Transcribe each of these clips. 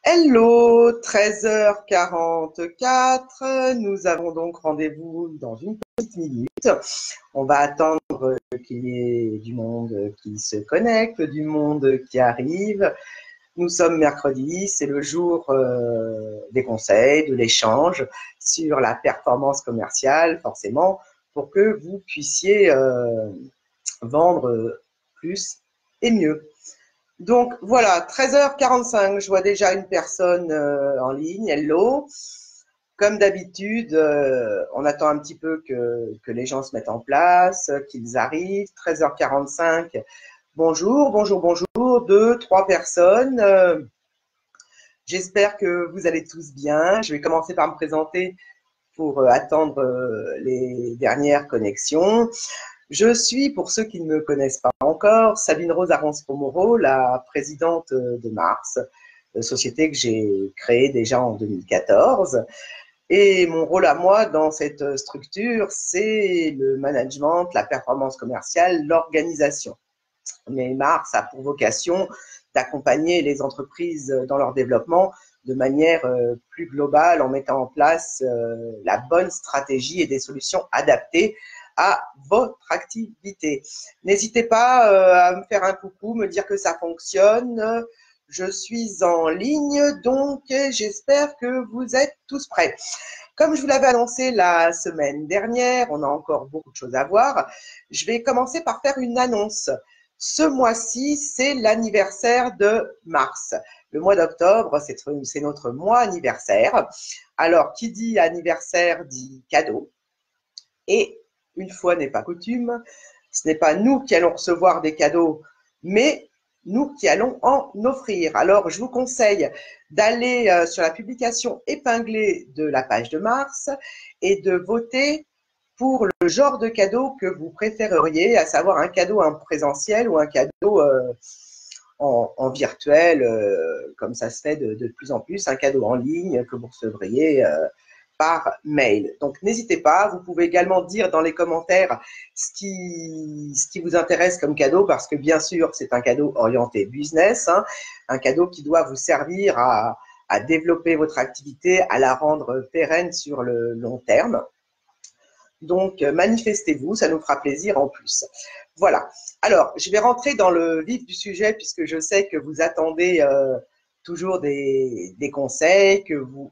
Hello, 13h44, nous avons donc rendez-vous dans une petite minute. On va attendre qu'il y ait du monde qui se connecte, du monde qui arrive. Nous sommes mercredi, c'est le jour des conseils, de l'échange sur la performance commerciale, forcément, pour que vous puissiez vendre plus et mieux. Donc voilà, 13h45, je vois déjà une personne en ligne, hello. Comme d'habitude, on attend un petit peu que les gens se mettent en place, qu'ils arrivent. 13h45, bonjour, bonjour, bonjour, 2, 3 personnes. J'espère que vous allez tous bien. Je vais commencer par me présenter pour attendre les dernières connexions. Je suis, pour ceux qui ne me connaissent pas encore, Sabine Rose Arons-Pomoro, la présidente de Mars, société que j'ai créée déjà en 2014. Et mon rôle à moi dans cette structure, c'est le management, la performance commerciale, l'organisation. Mais Mars a pour vocation d'accompagner les entreprises dans leur développement de manière plus globale en mettant en place la bonne stratégie et des solutions adaptées à votre activité. N'hésitez pas à me faire un coucou, me dire que ça fonctionne. Je suis en ligne, donc j'espère que vous êtes tous prêts. Comme je vous l'avais annoncé la semaine dernière, on a encore beaucoup de choses à voir. Je vais commencer par faire une annonce. Ce mois-ci, c'est l'anniversaire de Mars. Le mois d'octobre, c'est notre mois anniversaire. Alors, qui dit anniversaire dit cadeau. Et une fois n'est pas coutume, ce n'est pas nous qui allons recevoir des cadeaux, mais nous qui allons en offrir. Alors, je vous conseille d'aller sur la publication épinglée de la page de Mars et de voter pour le genre de cadeau que vous préféreriez, à savoir un cadeau en présentiel ou un cadeau en virtuel, comme ça se fait de plus en plus, un cadeau en ligne que vous recevriez par mail. Donc, n'hésitez pas. Vous pouvez également dire dans les commentaires ce qui vous intéresse comme cadeau, parce que bien sûr, c'est un cadeau orienté business, hein, un cadeau qui doit vous servir à développer votre activité, à la rendre pérenne sur le long terme. Donc, manifestez-vous, ça nous fera plaisir en plus. Voilà. Alors, je vais rentrer dans le vif du sujet puisque je sais que vous attendez toujours des conseils.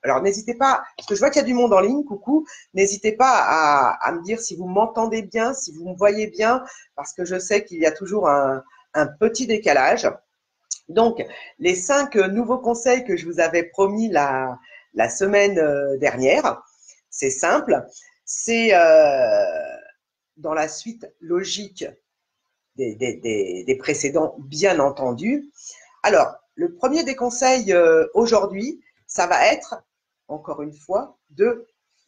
Alors, n'hésitez pas, parce que je vois qu'il y a du monde en ligne, coucou. N'hésitez pas à me dire si vous m'entendez bien, si vous me voyez bien, parce que je sais qu'il y a toujours un petit décalage. Donc, les 5 nouveaux conseils que je vous avais promis la semaine dernière, c'est simple. C'est dans la suite logique des précédents, bien entendu. Alors, le premier des conseils aujourd'hui, ça va être, encore une fois, de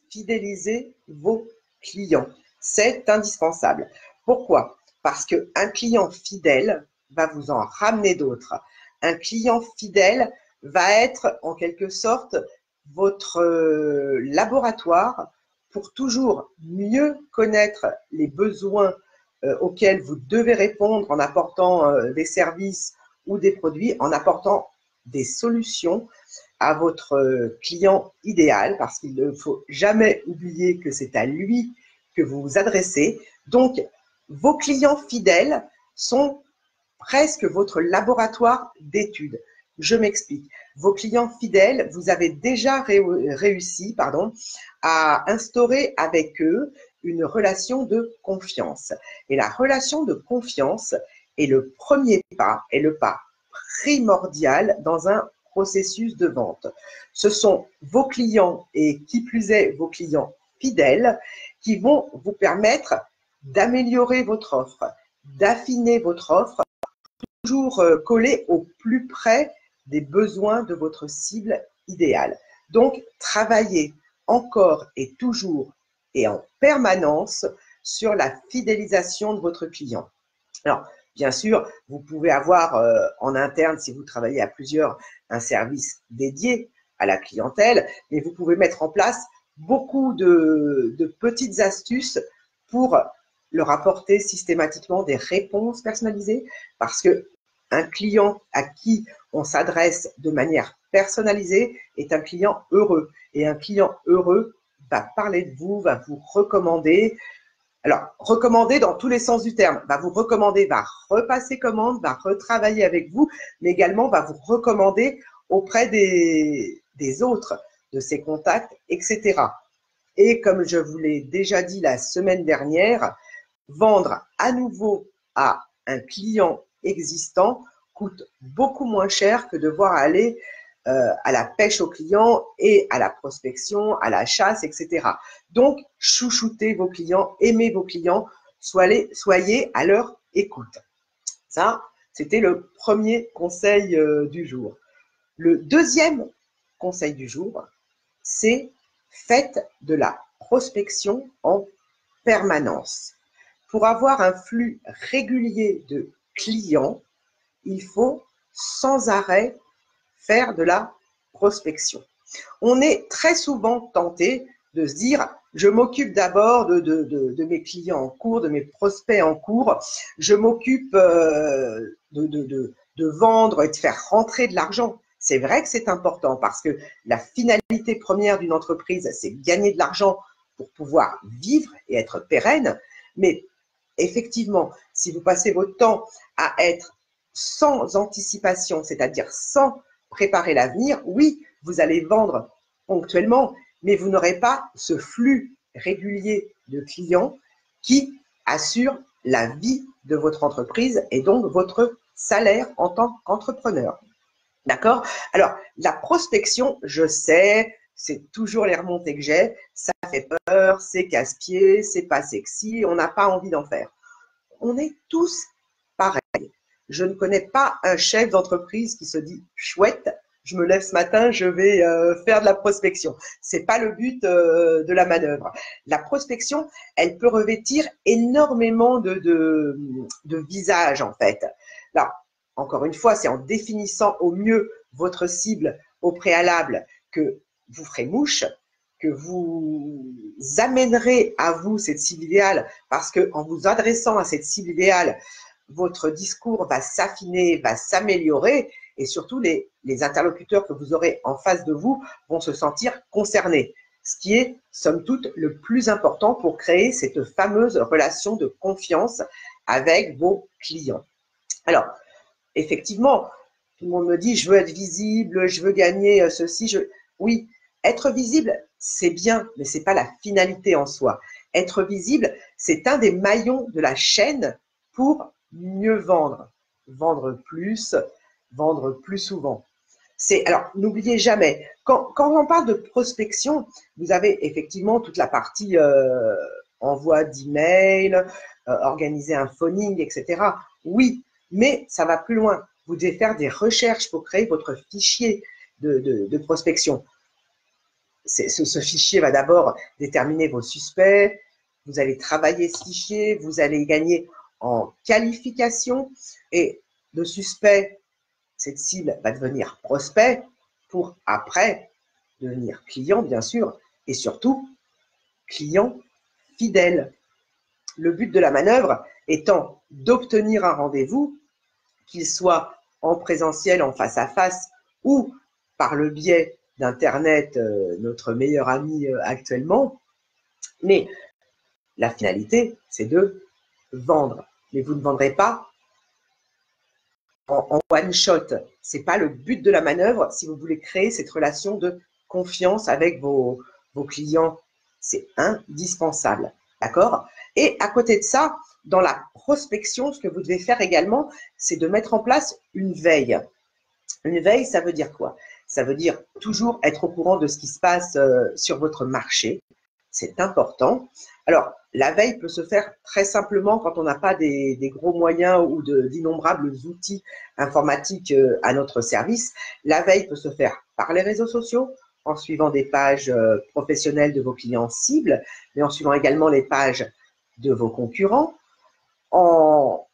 fidéliser vos clients. C'est indispensable. Pourquoi? Parce qu'un client fidèle va vous en ramener d'autres. Un client fidèle va être, en quelque sorte, votre laboratoire pour toujours mieux connaître les besoins auxquels vous devez répondre en apportant des services ou des produits, en apportant des solutions à votre client idéal, parce qu'il ne faut jamais oublier que c'est à lui que vous vous adressez. Donc, vos clients fidèles sont presque votre laboratoire d'études. Je m'explique. Vos clients fidèles, vous avez déjà réussi à instaurer avec eux une relation de confiance. Et la relation de confiance est le premier pas, est le pas primordial dans un processus de vente. Ce sont vos clients, et qui plus est vos clients fidèles, qui vont vous permettre d'améliorer votre offre, d'affiner votre offre, toujours collée au plus près des besoins de votre cible idéale. Donc, travaillez encore et toujours et en permanence sur la fidélisation de votre client. Alors, bien sûr, vous pouvez avoir en interne, si vous travaillez à plusieurs, un service dédié à la clientèle, mais vous pouvez mettre en place beaucoup de petites astuces pour leur apporter systématiquement des réponses personnalisées, parce que Un client à qui on s'adresse de manière personnalisée est un client heureux. Et un client heureux va parler de vous, va vous recommander. Alors, recommander dans tous les sens du terme. Va vous recommander, va repasser commande, va retravailler avec vous, mais également va vous recommander auprès des autres, de ses contacts, etc. Et comme je vous l'ai déjà dit la semaine dernière, vendre à nouveau à un client existant coûte beaucoup moins cher que devoir aller à la pêche aux clients et à la prospection, à la chasse, etc. Donc, chouchoutez vos clients, aimez vos clients, soyez à leur écoute. Ça, c'était le premier conseil du jour. Le deuxième conseil du jour, c'est faites de la prospection en permanence. Pour avoir un flux régulier de clients, il faut sans arrêt faire de la prospection. On est très souvent tenté de se dire, je m'occupe d'abord de mes clients en cours, de mes prospects en cours, je m'occupe de vendre et de faire rentrer de l'argent. C'est vrai que c'est important parce que la finalité première d'une entreprise, c'est gagner de l'argent pour pouvoir vivre et être pérenne. Mais effectivement, si vous passez votre temps à être sans anticipation, c'est-à-dire sans préparer l'avenir, oui, vous allez vendre ponctuellement, mais vous n'aurez pas ce flux régulier de clients qui assure la vie de votre entreprise et donc votre salaire en tant qu'entrepreneur. D'accord? Alors, la prospection, je sais, c'est toujours les remontées que j'ai, ça fait peur, c'est casse-pied, c'est pas sexy, on n'a pas envie d'en faire. On est tous pareils. Je ne connais pas un chef d'entreprise qui se dit chouette, je me lève ce matin, je vais faire de la prospection. C'est pas le but de la manœuvre. La prospection, elle peut revêtir énormément de visages en fait. Là, encore une fois, c'est en définissant au mieux votre cible au préalable que vous ferez mouche, que vous amènerez à vous cette cible idéale, parce qu'en vous adressant à cette cible idéale, votre discours va s'affiner, va s'améliorer, et surtout les interlocuteurs que vous aurez en face de vous vont se sentir concernés, ce qui est, somme toute, le plus important pour créer cette fameuse relation de confiance avec vos clients. Alors, effectivement, tout le monde me dit, je veux être visible, je veux gagner ceci. Oui, être visible, c'est bien, mais ce n'est pas la finalité en soi. Être visible, c'est un des maillons de la chaîne pour mieux vendre. Vendre plus souvent. Alors, n'oubliez jamais, quand on parle de prospection, vous avez effectivement toute la partie envoi d'email, organiser un phoning, etc. Oui, mais ça va plus loin. Vous devez faire des recherches pour créer votre fichier de prospection. Ce fichier va d'abord déterminer vos suspects, vous allez travailler ce fichier, vous allez gagner en qualification et de suspect, cette cible va devenir prospect pour après devenir client, bien sûr, et surtout client fidèle. Le but de la manœuvre étant d'obtenir un rendez-vous, qu'il soit en présentiel, en face à face, ou par le biais d'Internet, notre meilleur ami actuellement. Mais la finalité, c'est de vendre. Mais vous ne vendrez pas en one shot. Ce n'est pas le but de la manœuvre si vous voulez créer cette relation de confiance avec vos clients. C'est indispensable. D'accord? Et à côté de ça, dans la prospection, ce que vous devez faire également, c'est de mettre en place une veille. Une veille, ça veut dire quoi? Ça veut dire toujours être au courant de ce qui se passe sur votre marché. C'est important. Alors, la veille peut se faire très simplement quand on n'a pas des gros moyens ou d'innombrables outils informatiques à notre service. La veille peut se faire par les réseaux sociaux, en suivant des pages professionnelles de vos clients cibles, mais en suivant également les pages de vos concurrents, en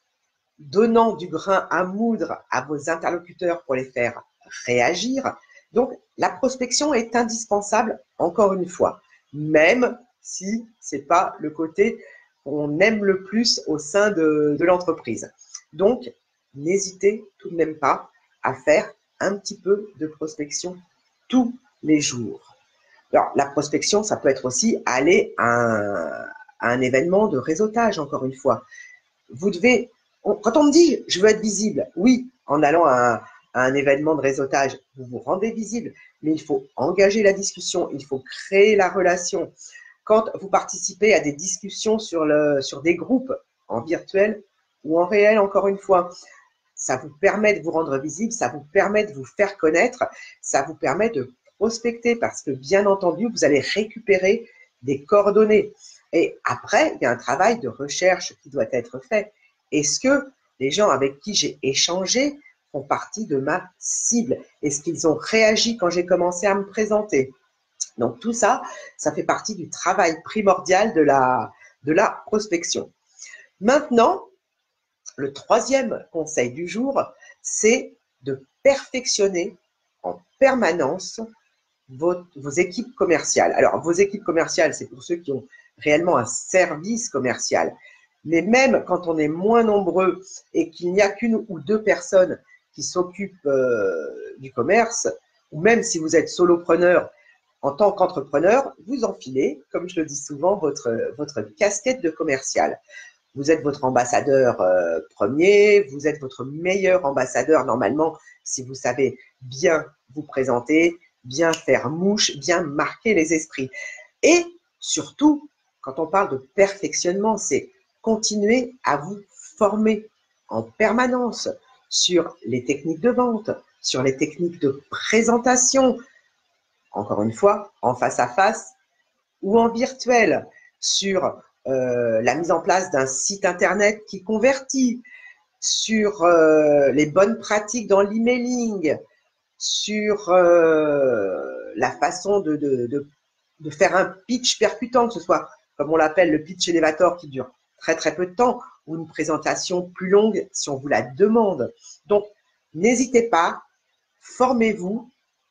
donnant du grain à moudre à vos interlocuteurs pour les faire réagir. Donc, la prospection est indispensable, encore une fois, même si ce n'est pas le côté qu'on aime le plus au sein de l'entreprise. Donc, n'hésitez tout de même pas à faire un petit peu de prospection tous les jours. Alors, la prospection, ça peut être aussi aller à un événement de réseautage, encore une fois. Vous devez, quand on me dit je veux être visible, oui, en allant à un événement de réseautage, vous vous rendez visible, mais il faut engager la discussion, il faut créer la relation. Quand vous participez à des discussions sur des groupes en virtuel ou en réel, encore une fois, ça vous permet de vous rendre visible, ça vous permet de vous faire connaître, ça vous permet de prospecter parce que, bien entendu, vous allez récupérer des coordonnées. Et après, il y a un travail de recherche qui doit être fait. Est-ce que les gens avec qui j'ai échangé font partie de ma cible? Est-ce qu'ils ont réagi quand j'ai commencé à me présenter? Donc tout ça, ça fait partie du travail primordial de la prospection. Maintenant, le troisième conseil du jour, c'est de perfectionner en permanence vos équipes commerciales. Alors, vos équipes commerciales, c'est pour ceux qui ont réellement un service commercial. Mais même quand on est moins nombreux et qu'il n'y a qu'une ou deux personnes qui s'occupent du commerce, ou même si vous êtes solopreneur, en tant qu'entrepreneur, vous enfilez, comme je le dis souvent, votre casquette de commercial. Vous êtes votre ambassadeur premier, vous êtes votre meilleur ambassadeur normalement si vous savez bien vous présenter, bien faire mouche, bien marquer les esprits. Et surtout, quand on parle de perfectionnement, c'est continuer à vous former en permanence sur les techniques de vente, sur les techniques de présentation, encore une fois, en face à face ou en virtuel, sur la mise en place d'un site internet qui convertit, sur les bonnes pratiques dans l'emailing, sur la façon de faire un pitch percutant, que ce soit, comme on l'appelle, le pitch elevator qui dure très très peu de temps, ou une présentation plus longue si on vous la demande. Donc, n'hésitez pas, formez-vous,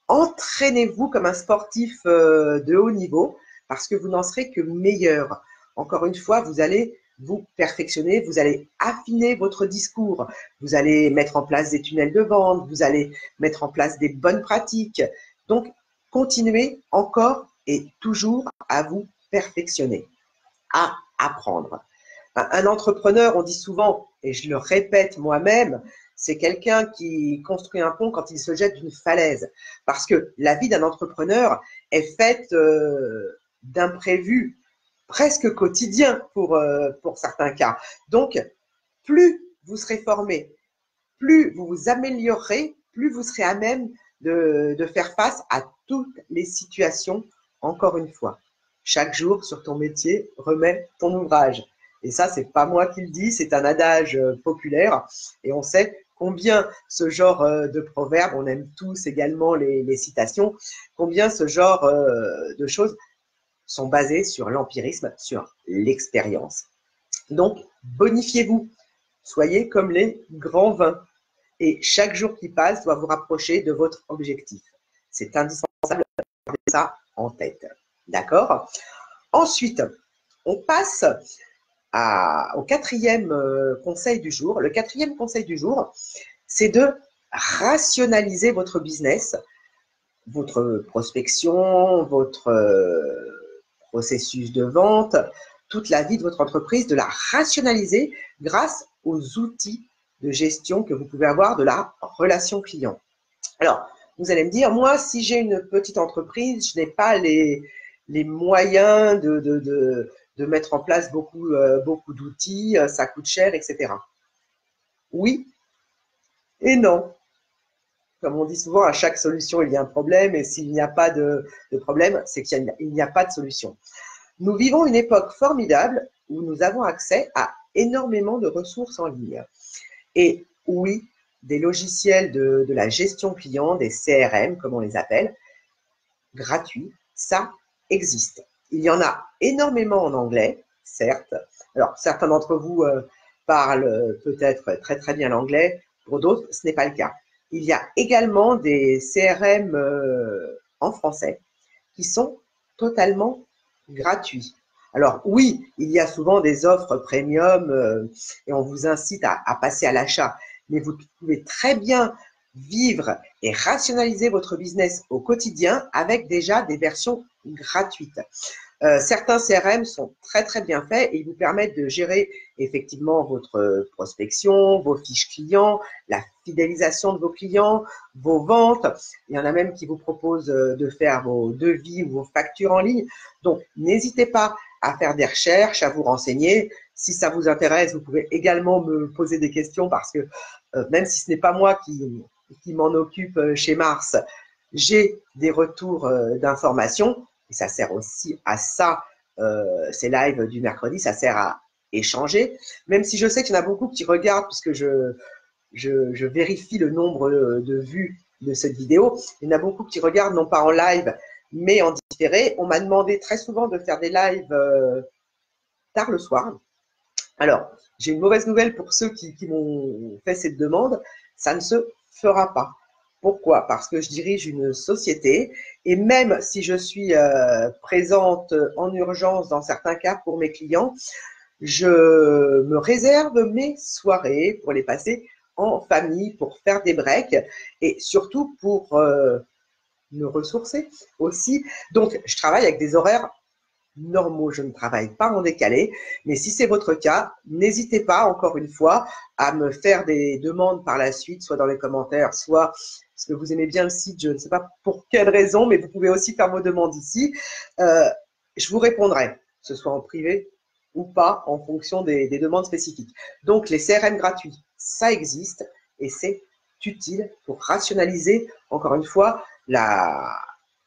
entraînez-vous comme un sportif de haut niveau, parce que vous n'en serez que meilleur. Encore une fois, vous allez vous perfectionner, vous allez affiner votre discours, vous allez mettre en place des tunnels de vente, vous allez mettre en place des bonnes pratiques. Donc, continuez encore et toujours à vous perfectionner, à apprendre. Un entrepreneur, on dit souvent, et je le répète moi-même, c'est quelqu'un qui construit un pont quand il se jette d'une falaise. Parce que la vie d'un entrepreneur est faite d'imprévus presque quotidiens pour certains cas. Donc, plus vous serez formé, plus vous vous améliorerez, plus vous serez à même de faire face à toutes les situations, encore une fois. Chaque jour, sur ton métier, remets ton ouvrage. Et ça, c'est pas moi qui le dis, c'est un adage populaire. Et on sait combien ce genre de proverbe, on aime tous également les citations, combien ce genre de choses sont basées sur l'empirisme, sur l'expérience. Donc, bonifiez-vous. Soyez comme les grands vins. Et chaque jour qui passe doit vous rapprocher de votre objectif. C'est indispensable de garder ça en tête. D'accord? Ensuite, on passe au quatrième conseil du jour. Le quatrième conseil du jour, c'est de rationaliser votre business, votre prospection, votre processus de vente, toute la vie de votre entreprise, de la rationaliser grâce aux outils de gestion que vous pouvez avoir de la relation client. Alors, vous allez me dire, moi, si j'ai une petite entreprise, je n'ai pas les moyens de mettre en place beaucoup d'outils, ça coûte cher, etc. Oui et non. Comme on dit souvent, à chaque solution, il y a un problème, et s'il n'y a pas de problème, c'est qu'il n'y a pas de solution. Nous vivons une époque formidable où nous avons accès à énormément de ressources en ligne. Et oui, des logiciels de la gestion client, des CRM, comme on les appelle, gratuits, ça existe. Il y en a énormément en anglais, certes. Alors, certains d'entre vous parlent peut-être très très bien l'anglais, pour d'autres, ce n'est pas le cas. Il y a également des CRM en français qui sont totalement gratuits. Alors oui, il y a souvent des offres premium et on vous incite à passer à l'achat. mais vous pouvez très bien vivre et rationaliser votre business au quotidien avec déjà des versions gratuites. Certains CRM sont très très bien faits et ils vous permettent de gérer effectivement votre prospection, vos fiches clients, la fidélisation de vos clients, vos ventes. Il y en a même qui vous proposent de faire vos devis ou vos factures en ligne. Donc, n'hésitez pas à faire des recherches, à vous renseigner. Si ça vous intéresse, vous pouvez également me poser des questions parce que même si ce n'est pas moi qui m'en occupe chez Mars, j'ai des retours d'informations. Et ça sert aussi à ça, ces lives du mercredi, ça sert à échanger. Même si je sais qu'il y en a beaucoup qui regardent, puisque je vérifie le nombre de vues de cette vidéo. Il y en a beaucoup qui regardent, non pas en live, mais en différé. On m'a demandé très souvent de faire des lives tard le soir. Alors, j'ai une mauvaise nouvelle pour ceux qui m'ont fait cette demande, ça ne se fera pas. Pourquoi? Parce que je dirige une société et même si je suis présente en urgence dans certains cas pour mes clients, je me réserve mes soirées pour les passer en famille, pour faire des breaks et surtout pour me ressourcer aussi. Donc, je travaille avec des horaires normaux, je ne travaille pas en décalé, mais si c'est votre cas, n'hésitez pas, encore une fois, à me faire des demandes par la suite, soit dans les commentaires, soit parce que vous aimez bien le site, je ne sais pas pour quelle raison, mais vous pouvez aussi faire vos demandes ici. Je vous répondrai, que ce soit en privé ou pas, en fonction des demandes spécifiques. Donc, les CRM gratuits, ça existe et c'est utile pour rationaliser, encore une fois, la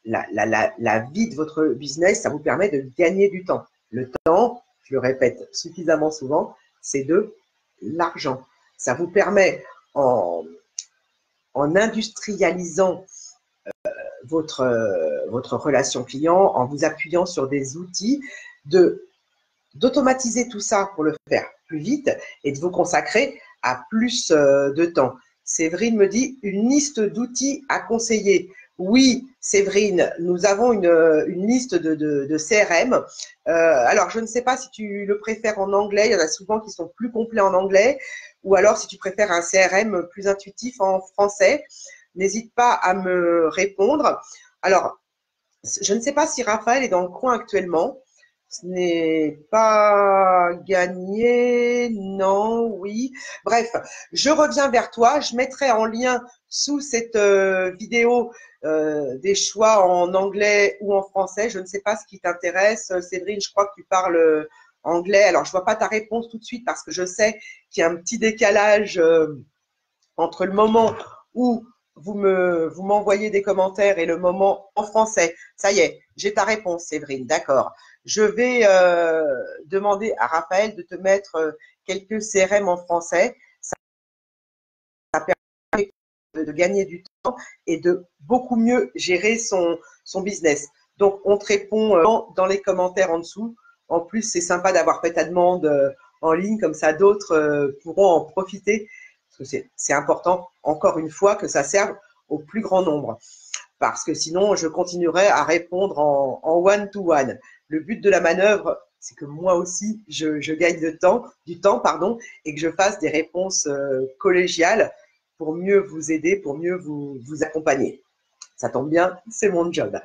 vie de votre business. Ça vous permet de gagner du temps. Le temps, je le répète suffisamment souvent, c'est de l'argent. Ça vous permet, en industrialisant votre relation client, en vous appuyant sur des outils, d'automatiser tout ça pour le faire plus vite et de vous consacrer à plus de temps. Séverine me dit une liste d'outils à conseiller. Oui, Séverine, nous avons une liste de CRM. Alors, je ne sais pas si tu le préfères en anglais. Il y en a souvent qui sont plus complets en anglais. Ou alors, si tu préfères un CRM plus intuitif en français, n'hésite pas à me répondre. Alors, je ne sais pas si Raphaël est dans le coin actuellement. Ce n'est pas gagné, non, oui. Bref, je reviens vers toi. Je mettrai en lien sous cette vidéo des choix en anglais ou en français. Je ne sais pas ce qui t'intéresse. Séverine, je crois que tu parles anglais. Alors, je ne vois pas ta réponse tout de suite parce que je sais qu'il y a un petit décalage entre le moment où vous m'envoyez des commentaires et le moment en français. Ça y est, j'ai ta réponse, Séverine. D'accord. Je vais demander à Raphaël de te mettre quelques CRM en français. Ça permet de gagner du temps et de beaucoup mieux gérer son business. Donc, on te répond dans les commentaires en dessous. En plus, c'est sympa d'avoir fait ta demande en ligne, comme ça d'autres pourront en profiter. Parce que c'est important, encore une fois, que ça serve au plus grand nombre. Parce que sinon, je continuerai à répondre en one-to-one. Le but de la manœuvre, c'est que moi aussi, je gagne du temps, et que je fasse des réponses collégiales pour mieux vous aider, pour mieux vous accompagner. Ça tombe bien, c'est mon job.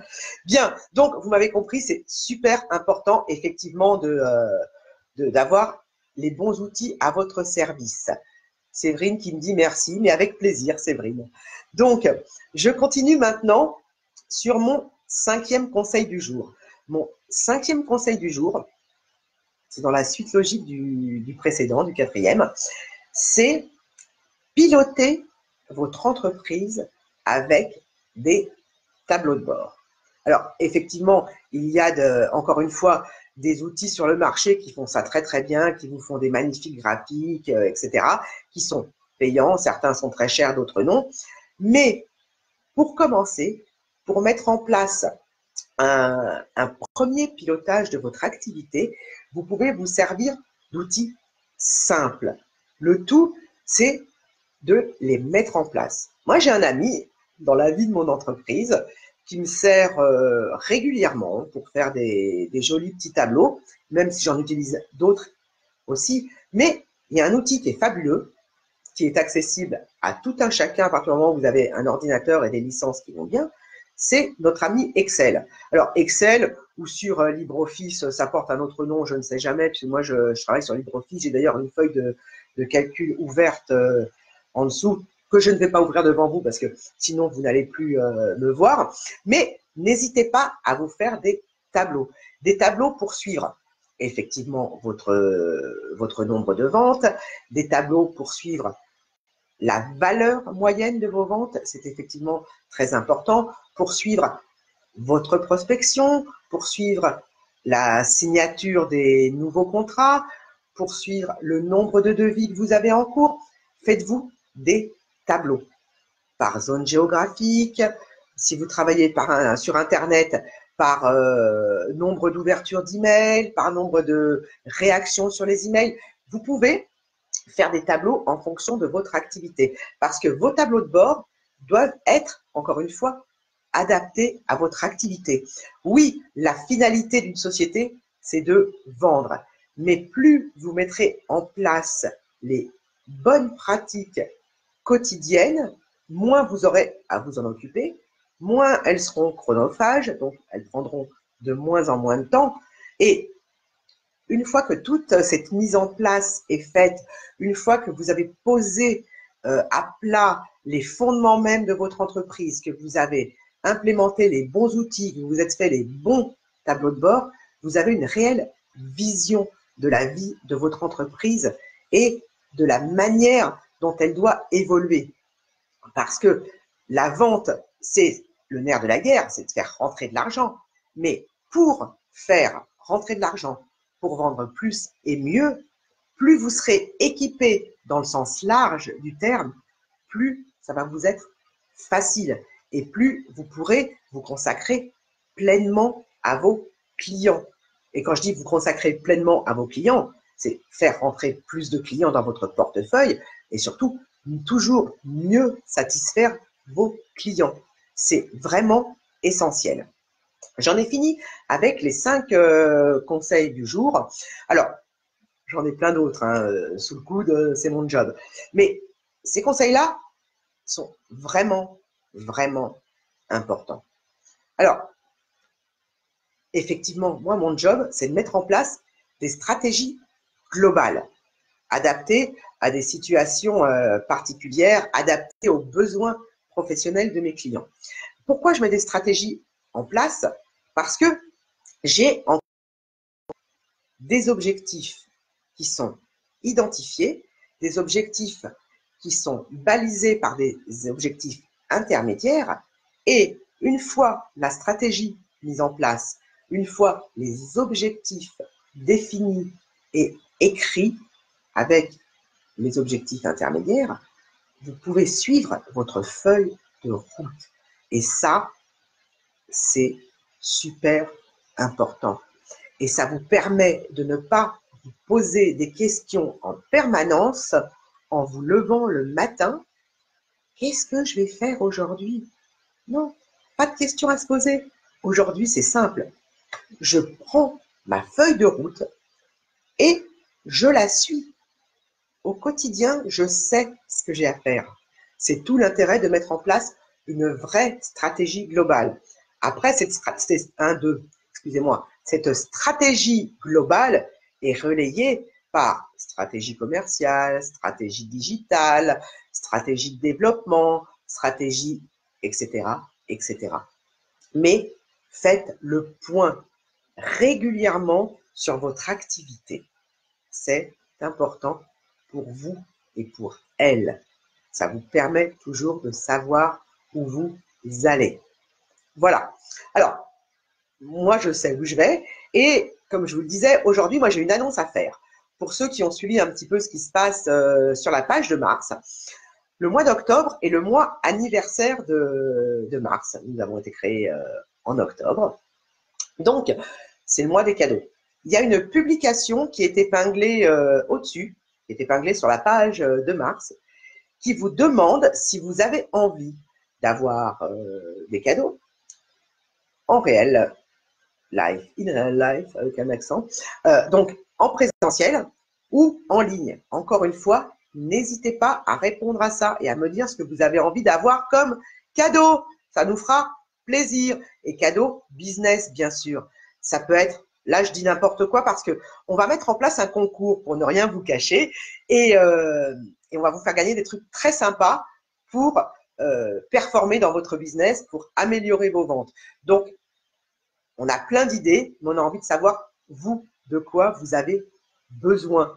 Bien, donc vous m'avez compris, c'est super important effectivement d'avoir les bons outils à votre service. Séverine qui me dit merci, mais avec plaisir, Séverine. Donc, je continue maintenant sur mon 5e conseil du jour. Mon 5e conseil du jour, c'est dans la suite logique du précédent, du 4e, c'est piloter votre entreprise avec des tableaux de bord. Alors, effectivement, il y a encore une fois des outils sur le marché qui font ça très très bien, qui vous font des magnifiques graphiques, etc., qui sont payants, certains sont très chers, d'autres non. Mais pour commencer, pour mettre en place un premier pilotage de votre activité, vous pouvez vous servir d'outils simples. Le tout, c'est de les mettre en place. Moi, j'ai un ami dans la vie de mon entreprise qui me sert régulièrement pour faire des jolis petits tableaux, même si j'en utilise d'autres aussi. Mais il y a un outil qui est fabuleux, qui est accessible à tout un chacun à partir du moment où vous avez un ordinateur et des licences qui vont bien, c'est notre ami Excel. Alors Excel ou sur LibreOffice, ça porte un autre nom, je ne sais jamais, puisque moi je travaille sur LibreOffice, j'ai d'ailleurs une feuille de calcul ouverte en dessous, que je ne vais pas ouvrir devant vous parce que sinon vous n'allez plus me voir. Mais n'hésitez pas à vous faire des tableaux pour suivre effectivement votre nombre de ventes, des tableaux pour suivre la valeur moyenne de vos ventes, c'est effectivement très important, pour suivre votre prospection, pour suivre la signature des nouveaux contrats, pour suivre le nombre de devis que vous avez en cours. Faites-vous des tableaux par zone géographique. Si vous travaillez sur Internet, par nombre d'ouvertures d'emails, par nombre de réactions sur les emails, vous pouvez faire des tableaux en fonction de votre activité. Parce que vos tableaux de bord doivent être, encore une fois, adaptés à votre activité. Oui, la finalité d'une société, c'est de vendre. Mais plus vous mettrez en place les bonnes pratiques quotidiennes, moins vous aurez à vous en occuper, moins elles seront chronophages, donc elles prendront de moins en moins de temps. Et une fois que toute cette mise en place est faite, une fois que vous avez posé à plat les fondements même de votre entreprise, que vous avez implémenté les bons outils, que vous vous êtes fait les bons tableaux de bord, vous avez une réelle vision de la vie de votre entreprise et de la manière dont elle doit évoluer. Parce que la vente, c'est le nerf de la guerre, c'est de faire rentrer de l'argent. Mais pour faire rentrer de l'argent, pour vendre plus et mieux, plus vous serez équipé dans le sens large du terme, plus ça va vous être facile et plus vous pourrez vous consacrer pleinement à vos clients. Et quand je dis vous consacrer pleinement à vos clients, c'est faire rentrer plus de clients dans votre portefeuille et surtout toujours mieux satisfaire vos clients. C'est vraiment essentiel. J'en ai fini avec les 5 conseils du jour. Alors, j'en ai plein d'autres, hein, sous le coude, c'est mon job. Mais ces conseils-là sont vraiment, vraiment importants. Alors, effectivement, moi, mon job, c'est de mettre en place des stratégies globales, adaptées à des situations particulières, adaptées aux besoins professionnels de mes clients. Pourquoi je mets des stratégies en place? Parce que j'ai des objectifs qui sont identifiés, des objectifs qui sont balisés par des objectifs intermédiaires, et une fois la stratégie mise en place, une fois les objectifs définis et écrits avec les objectifs intermédiaires, vous pouvez suivre votre feuille de route. Et ça, c'est super important. Et ça vous permet de ne pas vous poser des questions en permanence en vous levant le matin. Qu'est-ce que je vais faire aujourd'hui? Non, pas de questions à se poser. Aujourd'hui, c'est simple. Je prends ma feuille de route et je la suis. Au quotidien, je sais ce que j'ai à faire. C'est tout l'intérêt de mettre en place une vraie stratégie globale. Après, cette stratégie globale est relayée par stratégie commerciale, stratégie digitale, stratégie de développement, stratégie, etc., etc. Mais faites le point régulièrement sur votre activité. C'est important pour vous et pour elle. Ça vous permet toujours de savoir où vous allez. Voilà. Alors, moi, je sais où je vais. Et comme je vous le disais, aujourd'hui, moi, j'ai une annonce à faire. Pour ceux qui ont suivi un petit peu ce qui se passe sur la page de mars, le mois d'octobre est le mois anniversaire de mars. Nous avons été créés en octobre. Donc, c'est le mois des cadeaux. Il y a une publication qui est épinglée au-dessus, qui est épinglée sur la page de mars, qui vous demande si vous avez envie d'avoir des cadeaux en réel live, in real life, avec un accent, donc en présentiel ou en ligne. Encore une fois, n'hésitez pas à répondre à ça et à me dire ce que vous avez envie d'avoir comme cadeau. Ça nous fera plaisir. Et cadeau business, bien sûr. Ça peut être, là je dis n'importe quoi parce que on va mettre en place un concours pour ne rien vous cacher et on va vous faire gagner des trucs très sympas pour performer dans votre business, pour améliorer vos ventes. Donc, on a plein d'idées, mais on a envie de savoir, vous, de quoi vous avez besoin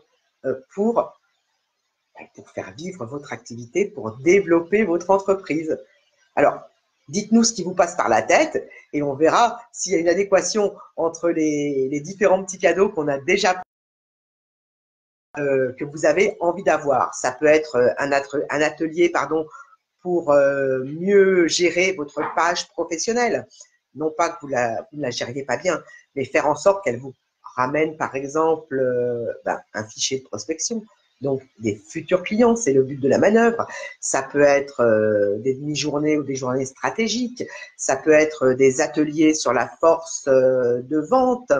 pour faire vivre votre activité, pour développer votre entreprise. Alors, dites-nous ce qui vous passe par la tête et on verra s'il y a une adéquation entre les différents petits cadeaux qu'on a déjà que vous avez envie d'avoir. Ça peut être un atelier pour mieux gérer votre page professionnelle. Non pas que vous ne la gériez pas bien, mais faire en sorte qu'elle vous ramène, par exemple, un fichier de prospection. Donc, des futurs clients, c'est le but de la manœuvre. Ça peut être des demi-journées ou des journées stratégiques. Ça peut être des ateliers sur la force de vente.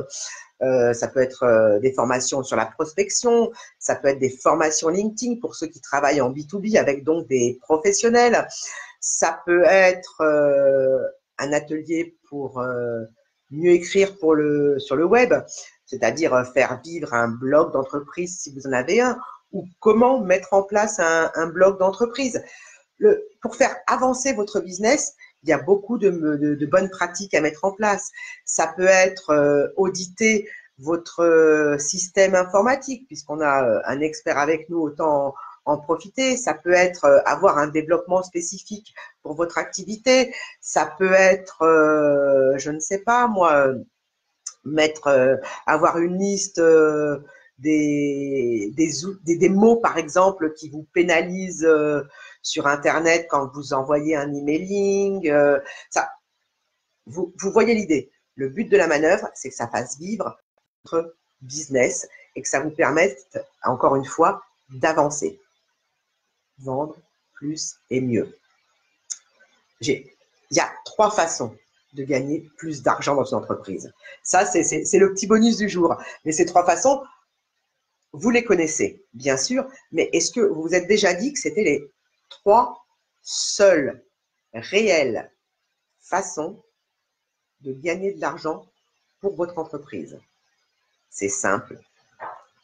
Ça peut être des formations sur la prospection. Ça peut être des formations LinkedIn pour ceux qui travaillent en B2B avec donc des professionnels. Ça peut être un atelier pour mieux écrire sur le web, c'est-à-dire faire vivre un blog d'entreprise si vous en avez un, ou comment mettre en place un blog d'entreprise. Pour faire avancer votre business, il y a beaucoup de bonnes pratiques à mettre en place. Ça peut être auditer votre système informatique, puisqu'on a un expert avec nous, autant en profiter. Ça peut être avoir un développement spécifique pour votre activité. Ça peut être, je ne sais pas moi, avoir une liste des mots, par exemple, qui vous pénalisent sur Internet quand vous envoyez un emailing. Vous voyez l'idée. Le but de la manœuvre, c'est que ça fasse vivre votre business et que ça vous permette, encore une fois, d'avancer. Vendre plus et mieux. Il y a 3 façons de gagner plus d'argent dans une entreprise. Ça, c'est le petit bonus du jour. Mais ces 3 façons, vous les connaissez, bien sûr, mais est-ce que vous vous êtes déjà dit que c'était les 3 seules réelles façons de gagner de l'argent pour votre entreprise? C'est simple.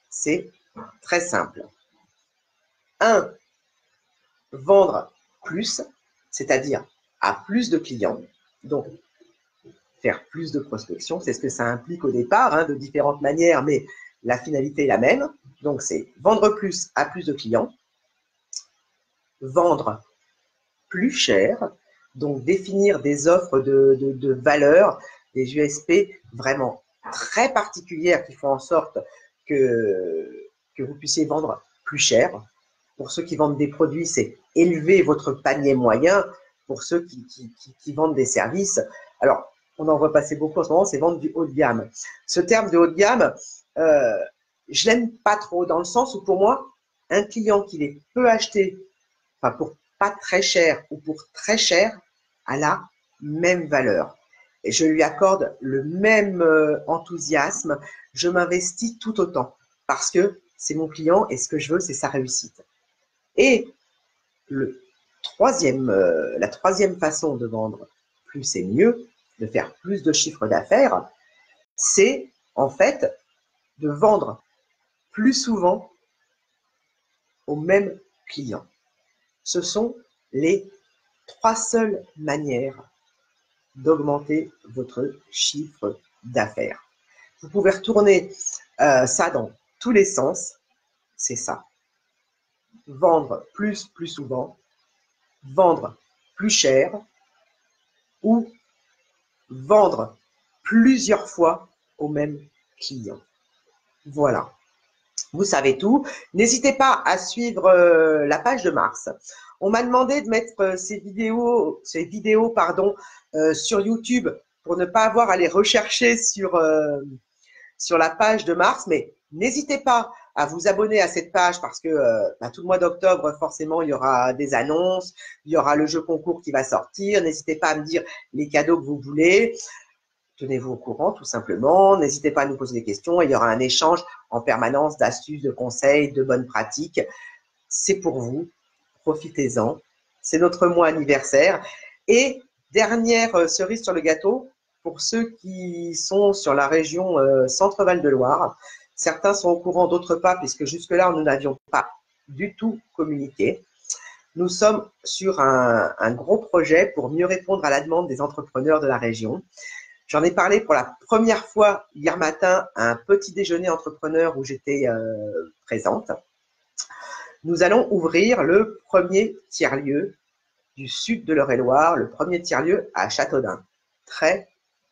C'est très simple. 1, vendre plus, c'est-à-dire à plus de clients. Donc, faire plus de prospection, c'est ce que ça implique au départ, de différentes manières, mais la finalité est la même. Donc, c'est vendre plus à plus de clients, vendre plus cher, donc définir des offres de valeur, des USP vraiment très particulières qui font en sorte que vous puissiez vendre plus cher. Pour ceux qui vendent des produits, c'est élever votre panier moyen. Pour ceux qui vendent des services, alors on en voit passer beaucoup en ce moment, c'est vendre du haut de gamme. Ce terme de haut de gamme, je l'aime pas trop dans le sens où pour moi, un client qui les peut acheter, enfin pour pas très cher ou pour très cher, a la même valeur. Et je lui accorde le même enthousiasme, je m'investis tout autant parce que c'est mon client et ce que je veux, c'est sa réussite. Et la troisième façon de vendre plus et mieux, de faire plus de chiffre d'affaires, c'est en fait de vendre plus souvent aux mêmes clients. Ce sont les 3 seules manières d'augmenter votre chiffre d'affaires. Vous pouvez retourner ça dans tous les sens, c'est ça. Vendre plus souvent, vendre plus cher ou vendre plusieurs fois au même client. Voilà. Vous savez tout. N'hésitez pas à suivre la page de Mars. On m'a demandé de mettre ces vidéos sur YouTube pour ne pas avoir à les rechercher sur la page de Mars, mais n'hésitez pas à vous abonner à cette page parce que tout le mois d'octobre, forcément, il y aura des annonces, il y aura le jeu concours qui va sortir. N'hésitez pas à me dire les cadeaux que vous voulez. Tenez-vous au courant, tout simplement. N'hésitez pas à nous poser des questions. Il y aura un échange en permanence d'astuces, de conseils, de bonnes pratiques. c'est pour vous. Profitez-en. C'est notre mois anniversaire. Et dernière cerise sur le gâteau, pour ceux qui sont sur la région Centre-Val de Loire, certains sont au courant, d'autres pas, puisque jusque-là, nous n'avions pas du tout communiqué. Nous sommes sur un gros projet pour mieux répondre à la demande des entrepreneurs de la région. J'en ai parlé pour la première fois hier matin à un petit déjeuner entrepreneur où j'étais présente. Nous allons ouvrir le premier tiers-lieu du sud de l'Eure-et-Loire, le premier tiers-lieu à Châteaudun, très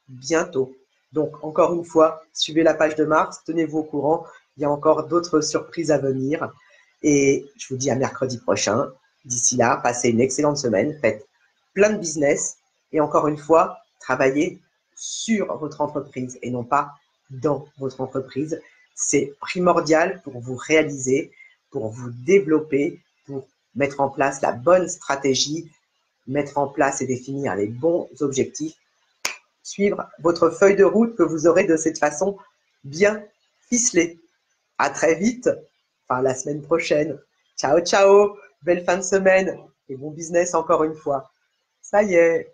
bientôt. Donc, encore une fois, suivez la page de Mars, tenez-vous au courant, il y a encore d'autres surprises à venir. Et je vous dis à mercredi prochain. D'ici là, passez une excellente semaine, faites plein de business et encore une fois, travaillez sur votre entreprise et non pas dans votre entreprise. C'est primordial pour vous réaliser, pour vous développer, pour mettre en place la bonne stratégie, mettre en place et définir les bons objectifs, suivre votre feuille de route que vous aurez de cette façon bien ficelée. À très vite, enfin la semaine prochaine. Ciao, ciao, belle fin de semaine et bon business encore une fois. Ça y est.